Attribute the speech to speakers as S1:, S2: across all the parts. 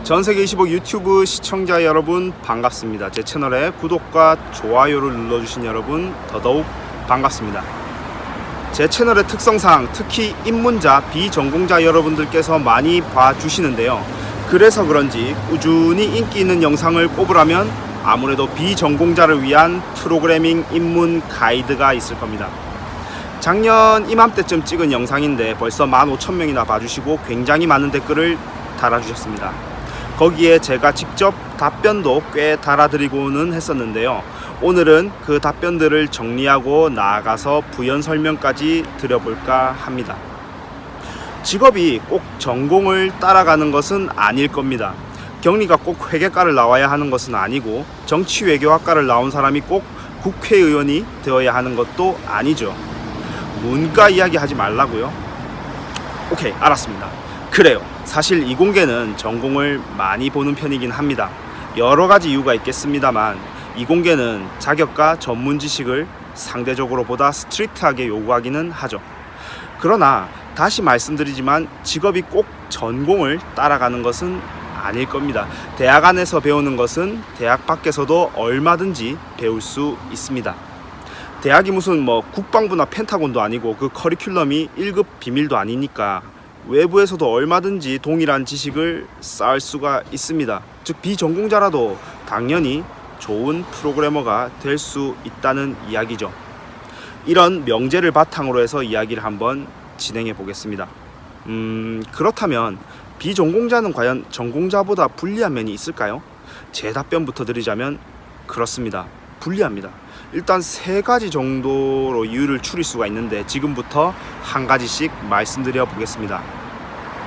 S1: 전세계 25 유튜브 시청자 여러분 반갑습니다. 제 채널에 구독과 좋아요를 눌러주신 여러분 더더욱 반갑습니다. 제 채널의 특성상 특히 입문자, 비전공자 여러분들께서 많이 봐주시는데요. 그래서 그런지 꾸준히 인기 있는 영상을 꼽으라면 아무래도 비전공자를 위한 프로그래밍 입문 가이드가 있을 겁니다. 작년 이맘때쯤 찍은 영상인데 벌써 15,000명이나 봐주시고 굉장히 많은 댓글을 달아주셨습니다. 거기에 제가 직접 답변도 꽤 달아드리고는 했었는데요. 오늘은 그 답변들을 정리하고 나아가서 부연 설명까지 드려볼까 합니다. 직업이 꼭 전공을 따라가는 것은 아닐 겁니다. 경리가 꼭 회계과를 나와야 하는 것은 아니고 정치외교학과를 나온 사람이 꼭 국회의원이 되어야 하는 것도 아니죠. 문과 이야기 하지 말라고요? 오케이, 알았습니다. 그래요. 사실 이공계는 전공을 많이 보는 편이긴 합니다. 여러 가지 이유가 있겠습니다만 이공계는 자격과 전문 지식을 상대적으로 보다 스트릭트하게 요구하기는 하죠. 그러나 다시 말씀드리지만 직업이 꼭 전공을 따라가는 것은 아닐 겁니다. 대학 안에서 배우는 것은 대학 밖에서도 얼마든지 배울 수 있습니다. 대학이 무슨 국방부나 펜타곤도 아니고 그 커리큘럼이 1급 비밀도 아니니까 외부에서도 얼마든지 동일한 지식을 쌓을 수가 있습니다. 즉 비전공자라도 당연히 좋은 프로그래머가 될 수 있다는 이야기죠. 이런 명제를 바탕으로 해서 이야기를 한번 진행해 보겠습니다. 그렇다면 비전공자는 과연 전공자보다 불리한 면이 있을까요? 제 답변부터 드리자면 그렇습니다. 불리합니다. 일단 3가지 정도로 이유를 추릴 수가 있는데 지금부터 한 가지씩 말씀드려 보겠습니다.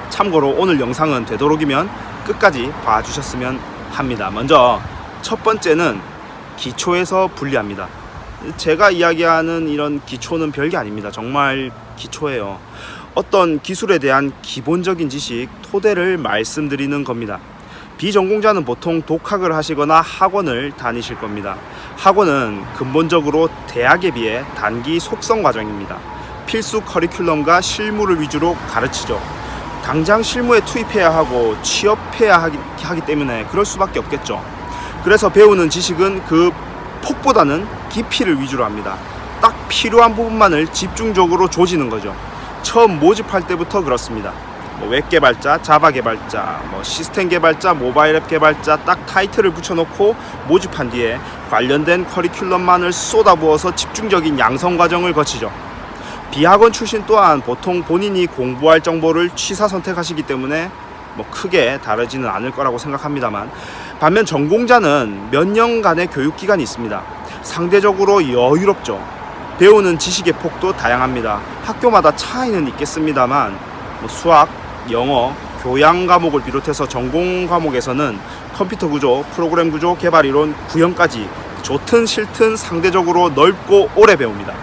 S1: 참고로 오늘 영상은 되도록이면 끝까지 봐주셨으면 합니다. 먼저 첫 번째는 기초에서 불리합니다. 제가 이야기하는 이런 기초는 별게 아닙니다. 정말 기초예요. 어떤 기술에 대한 기본적인 지식, 토대를 말씀드리는 겁니다. 비전공자는 보통 독학을 하시거나 학원을 다니실 겁니다. 학원은 근본적으로 대학에 비해 단기 속성 과정입니다. 필수 커리큘럼과 실무를 위주로 가르치죠. 당장 실무에 투입해야 하고 취업해야 하기 때문에 그럴 수밖에 없겠죠. 그래서 배우는 지식은 그 폭보다는 깊이를 위주로 합니다. 딱 필요한 부분만을 집중적으로 조지는 거죠. 처음 모집할 때부터 그렇습니다. 웹 개발자, 자바 개발자, 시스템 개발자, 모바일 앱 개발자 딱 타이틀을 붙여놓고 모집한 뒤에 관련된 커리큘럼만을 쏟아부어서 집중적인 양성 과정을 거치죠. 비학원 출신 또한 보통 본인이 공부할 정보를 취사 선택하시기 때문에 크게 다르지는 않을 거라고 생각합니다만 반면 전공자는 몇 년간의 교육기간이 있습니다. 상대적으로 여유롭죠. 배우는 지식의 폭도 다양합니다. 학교마다 차이는 있겠습니다만 수학, 영어, 교양 과목을 비롯해서 전공 과목에서는 컴퓨터 구조, 프로그램 구조, 개발 이론, 구현까지 좋든 싫든 상대적으로 넓고 오래 배웁니다.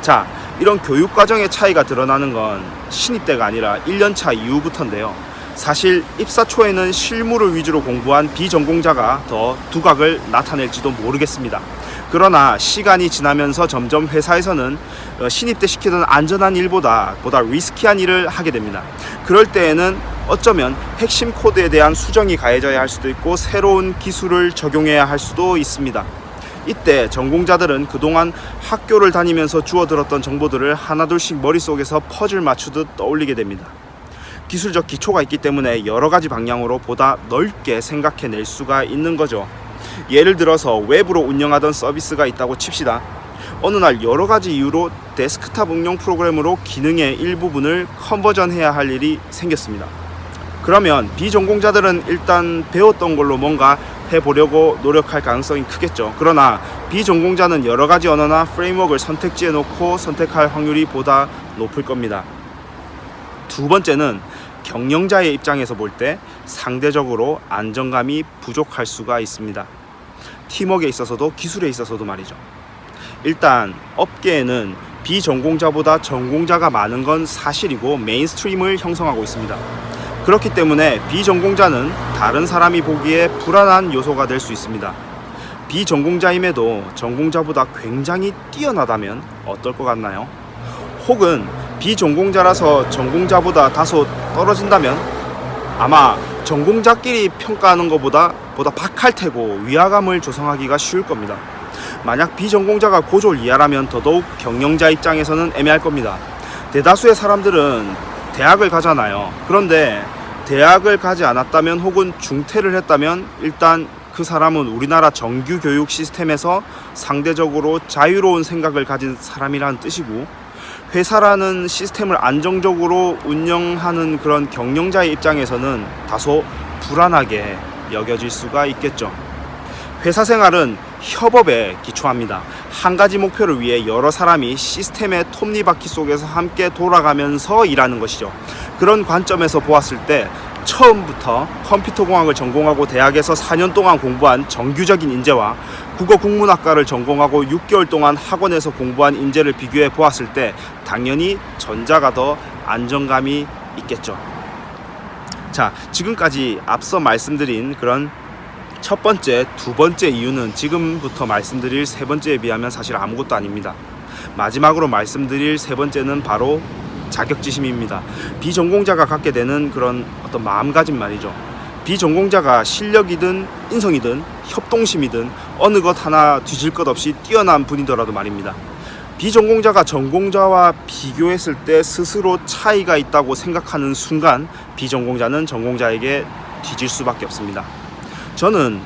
S1: 자, 이런 교육 과정의 차이가 드러나는 건 신입 때가 아니라 1년차 이후부터인데요. 사실 입사 초에는 실무를 위주로 공부한 비전공자가 더 두각을 나타낼지도 모르겠습니다. 그러나 시간이 지나면서 점점 회사에서는 신입 때 시키던 안전한 일보다 리스키한 일을 하게 됩니다. 그럴 때에는 어쩌면 핵심 코드에 대한 수정이 가해져야 할 수도 있고 새로운 기술을 적용해야 할 수도 있습니다. 이때 전공자들은 그동안 학교를 다니면서 주워들었던 정보들을 하나둘씩 머릿속에서 퍼즐 맞추듯 떠올리게 됩니다. 기술적 기초가 있기 때문에 여러 가지 방향으로 보다 넓게 생각해낼 수가 있는 거죠. 예를 들어서 웹으로 운영하던 서비스가 있다고 칩시다. 어느 날 여러 가지 이유로 데스크탑 응용 프로그램으로 기능의 일부분을 컨버전해야 할 일이 생겼습니다. 그러면 비전공자들은 일단 배웠던 걸로 뭔가 해보려고 노력할 가능성이 크겠죠. 그러나 비전공자는 여러 가지 언어나 프레임워크를 선택지에 놓고 선택할 확률이 보다 높을 겁니다. 두 번째는 경영자의 입장에서 볼 때 상대적으로 안정감이 부족할 수가 있습니다. 팀워크에 있어서도 기술에 있어서도 말이죠. 일단 업계에는 비전공자보다 전공자가 많은 건 사실이고 메인스트림을 형성하고 있습니다. 그렇기 때문에 비전공자는 다른 사람이 보기에 불안한 요소가 될 수 있습니다. 비전공자임에도 전공자보다 굉장히 뛰어나다면 어떨 것 같나요? 혹은 비전공자라서 전공자보다 다소 떨어진다면 아마 전공자끼리 평가하는 것보다 박할테고 위화감을 조성하기가 쉬울 겁니다. 만약 비전공자가 고졸 이하라면 더더욱 경영자 입장에서는 애매할 겁니다. 대다수의 사람들은 대학을 가잖아요. 그런데 대학을 가지 않았다면 혹은 중퇴를 했다면 일단 그 사람은 우리나라 정규 교육 시스템에서 상대적으로 자유로운 생각을 가진 사람이라는 뜻이고, 회사라는 시스템을 안정적으로 운영하는 그런 경영자의 입장에서는 다소 불안하게 여겨질 수가 있겠죠. 회사 생활은 협업에 기초합니다. 한 가지 목표를 위해 여러 사람이 시스템의 톱니바퀴 속에서 함께 돌아가면서 일하는 것이죠. 그런 관점에서 보았을 때 처음부터 컴퓨터공학을 전공하고 대학에서 4년 동안 공부한 정규적인 인재와 국어국문학과를 전공하고 6개월 동안 학원에서 공부한 인재를 비교해 보았을 때 당연히 전자가 더 안정감이 있겠죠. 자, 지금까지 앞서 말씀드린 그런 첫 번째, 두 번째 이유는 지금부터 말씀드릴 세 번째에 비하면 사실 아무것도 아닙니다. 마지막으로 말씀드릴 세 번째는 바로 자격지심입니다. 비전공자가 갖게 되는 그런 어떤 마음가짐 말이죠. 비전공자가 실력이든 인성이든 협동심이든 어느 것 하나 뒤질 것 없이 뛰어난 분이더라도 말입니다. 비전공자가 전공자와 비교했을 때 스스로 차이가 있다고 생각하는 순간 비전공자는 전공자에게 뒤질 수밖에 없습니다. 저는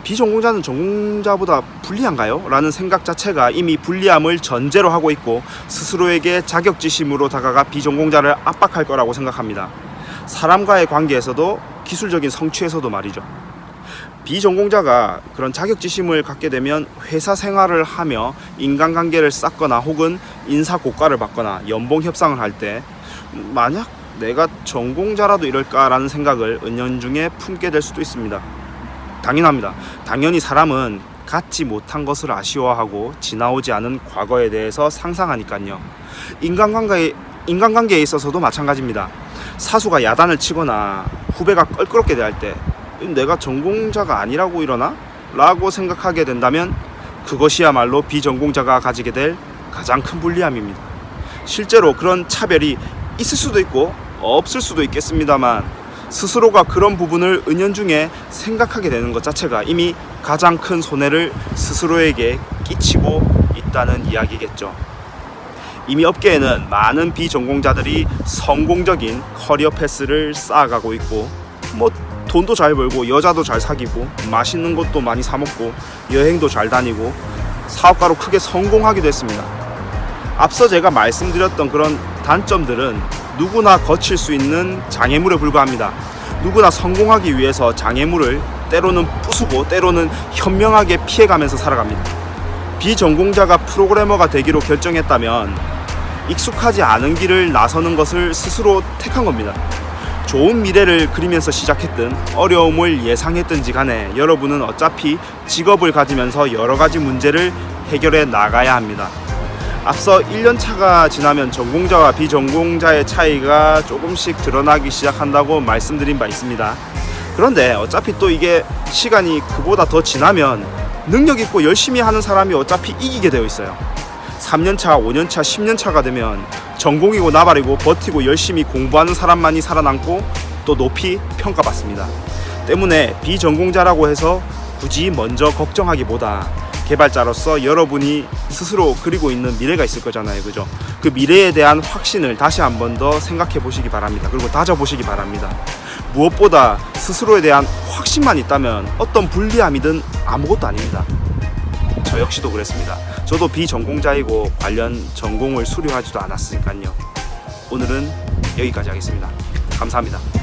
S1: 비전공자는 전공자보다 불리한가요? 라는 생각 자체가 이미 불리함을 전제로 하고 있고 스스로에게 자격지심으로 다가가 비전공자를 압박할 거라고 생각합니다. 사람과의 관계에서도 기술적인 성취에서도 말이죠. 비전공자가 그런 자격지심을 갖게 되면 회사 생활을 하며 인간관계를 쌓거나 혹은 인사 고과를 받거나 연봉 협상을 할 때 만약 내가 전공자라도 이럴까라는 생각을 은연중에 품게 될 수도 있습니다. 당연합니다. 당연히 사람은 갖지 못한 것을 아쉬워하고 지나오지 않은 과거에 대해서 상상하니까요. 인간관계에 있어서도 마찬가지입니다. 사수가 야단을 치거나 후배가 껄끄럽게 대할 때 내가 전공자가 아니라고 이러나? 라고 생각하게 된다면 그것이야말로 비전공자가 가지게 될 가장 큰 불리함입니다. 실제로 그런 차별이 있을 수도 있고 없을 수도 있겠습니다만 스스로가 그런 부분을 은연중에 생각하게 되는 것 자체가 이미 가장 큰 손해를 스스로에게 끼치고 있다는 이야기겠죠. 이미 업계에는 많은 비전공자들이 성공적인 커리어 패스를 쌓아가고 있고 돈도 잘 벌고 여자도 잘 사귀고 맛있는 것도 많이 사 먹고 여행도 잘 다니고 사업가로 크게 성공하기도 했습니다. 앞서 제가 말씀드렸던 그런 단점들은 누구나 거칠 수 있는 장애물에 불과합니다. 누구나 성공하기 위해서 장애물을 때로는 부수고 때로는 현명하게 피해가면서 살아갑니다. 비전공자가 프로그래머가 되기로 결정했다면 익숙하지 않은 길을 나서는 것을 스스로 택한 겁니다. 좋은 미래를 그리면서 시작했든 어려움을 예상했든지 간에 여러분은 어차피 직업을 가지면서 여러 가지 문제를 해결해 나가야 합니다. 앞서 1년차가 지나면 전공자와 비전공자의 차이가 조금씩 드러나기 시작한다고 말씀드린 바 있습니다. 그런데 어차피 또 이게 시간이 그보다 더 지나면 능력 있고 열심히 하는 사람이 어차피 이기게 되어 있어요. 3년차, 5년차, 10년차가 되면 전공이고 나발이고 버티고 열심히 공부하는 사람만이 살아남고 또 높이 평가받습니다. 때문에 비전공자라고 해서 굳이 먼저 걱정하기보다 개발자로서 여러분이 스스로 그리고 있는 미래가 있을 거잖아요. 그죠? 그 미래에 대한 확신을 다시 한 번 더 생각해 보시기 바랍니다. 그리고 다져보시기 바랍니다. 무엇보다 스스로에 대한 확신만 있다면 어떤 불리함이든 아무것도 아닙니다. 저 역시도 그랬습니다. 저도 비전공자이고 관련 전공을 수료하지도 않았으니까요. 오늘은 여기까지 하겠습니다. 감사합니다.